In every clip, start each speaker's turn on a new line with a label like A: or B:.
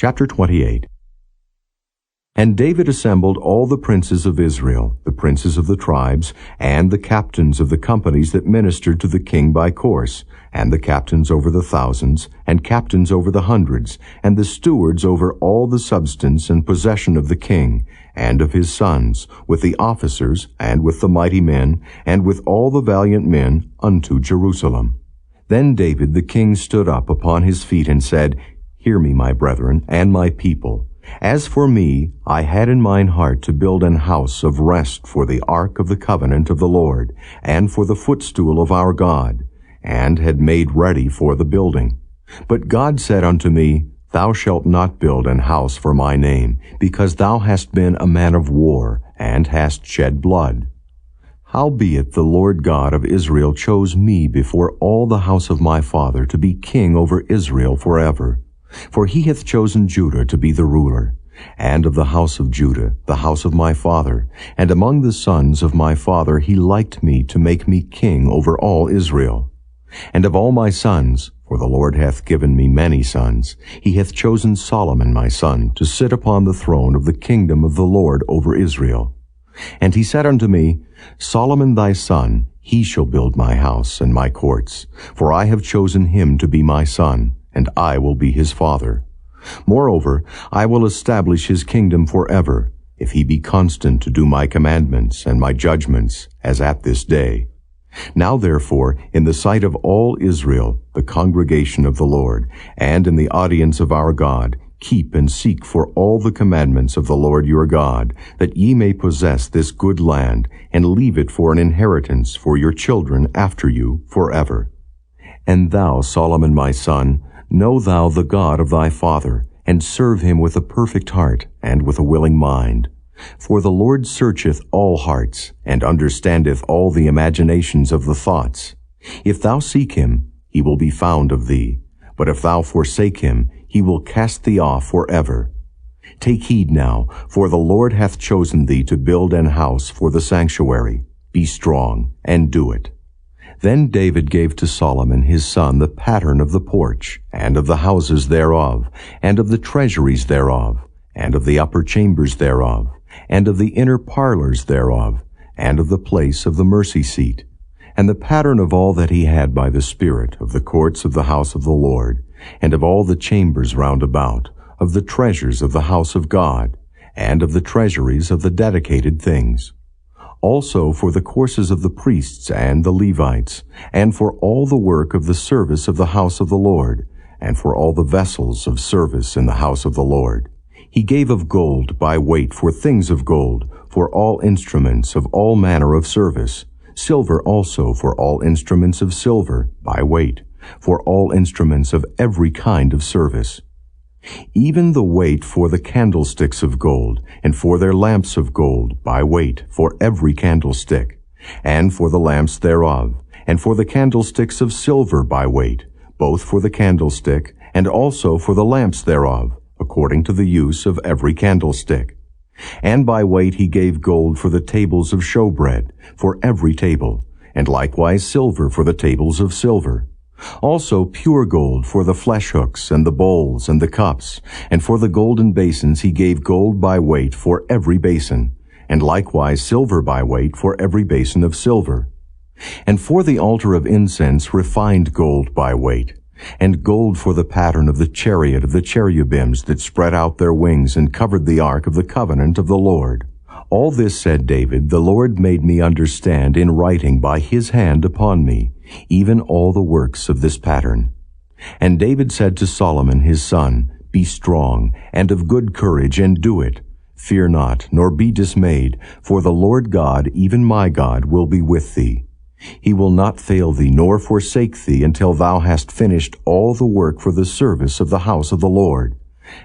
A: Chapter 28. And David assembled all the princes of Israel, the princes of the tribes, and the captains of the companies that ministered to the king by course, and the captains over the thousands, and captains over the hundreds, and the stewards over all the substance and possession of the king, and of his sons, with the officers, and with the mighty men, and with all the valiant men, unto Jerusalem. Then David the king stood up upon his feet and said, Hear me, my brethren, and my people. As for me, I had in mine heart to build an house of rest for the ark of the covenant of the Lord, and for the footstool of our God, and had made ready for the building. But God said unto me, Thou shalt not build an house for my name, because thou hast been a man of war, and hast shed blood. Howbeit the Lord God of Israel chose me before all the house of my father to be king over Israel forever. For he hath chosen Judah to be the ruler, and of the house of Judah, the house of my father, and among the sons of my father he liked me to make me king over all Israel. And of all my sons, for the Lord hath given me many sons, he hath chosen Solomon my son to sit upon the throne of the kingdom of the Lord over Israel. And he said unto me, Solomon thy son, he shall build my house and my courts, for I have chosen him to be my son, and I will be his father. Moreover, I will establish his kingdom forever, if he be constant to do my commandments and my judgments, as at this day. Now therefore, in the sight of all Israel, the congregation of the Lord, and in the audience of our God, keep and seek for all the commandments of the Lord your God, that ye may possess this good land, and leave it for an inheritance for your children after you forever. And thou, Solomon my son, know thou the God of thy father, and serve him with a perfect heart, and with a willing mind. For the Lord searcheth all hearts, and understandeth all the imaginations of the thoughts. If thou seek him, he will be found of thee. But if thou forsake him, he will cast thee off forever. Take heed now, for the Lord hath chosen thee to build an house for the sanctuary. Be strong, and do it. Then David gave to Solomon his son the pattern of the porch, and of the houses thereof, and of the treasuries thereof, and of the upper chambers thereof, and of the inner parlors thereof, and of the place of the mercy seat, and the pattern of all that he had by the Spirit of the courts of the house of the Lord, and of all the chambers round about, of the treasures of the house of God, and of the treasuries of the dedicated things. Also for the courses of the priests and the Levites, and for all the work of the service of the house of the Lord, and for all the vessels of service in the house of the Lord. He gave of gold by weight for things of gold, for all instruments of all manner of service, silver also for all instruments of silver by weight, for all instruments of every kind of service. Even the weight for the candlesticks of gold, and for their lamps of gold, by weight, for every candlestick, and for the lamps thereof, and for the candlesticks of silver by weight, both for the candlestick, and also for the lamps thereof, according to the use of every candlestick. And by weight he gave gold for the tables of showbread, for every table, and likewise silver for the tables of silver. Also pure gold for the flesh hooks, and the bowls, and the cups, and for the golden basins he gave gold by weight for every basin, and likewise silver by weight for every basin of silver. And for the altar of incense refined gold by weight, and gold for the pattern of the chariot of the cherubims that spread out their wings and covered the ark of the covenant of the Lord. All this, said David, the Lord made me understand in writing by his hand upon me, even all the works of this pattern. And David said to Solomon his son, Be strong, and of good courage, and do it. Fear not, nor be dismayed, for the Lord God, even my God, will be with thee. He will not fail thee, nor forsake thee, until thou hast finished all the work for the service of the house of the Lord.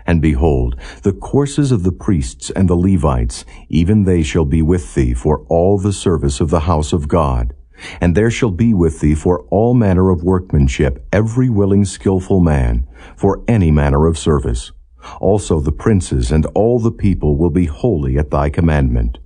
A: And behold, the courses of the priests and the Levites, even they shall be with thee for all the service of the house of God. And there shall be with thee for all manner of workmanship every willing skillful man, for any manner of service. Also the princes and all the people will be holy at thy commandment.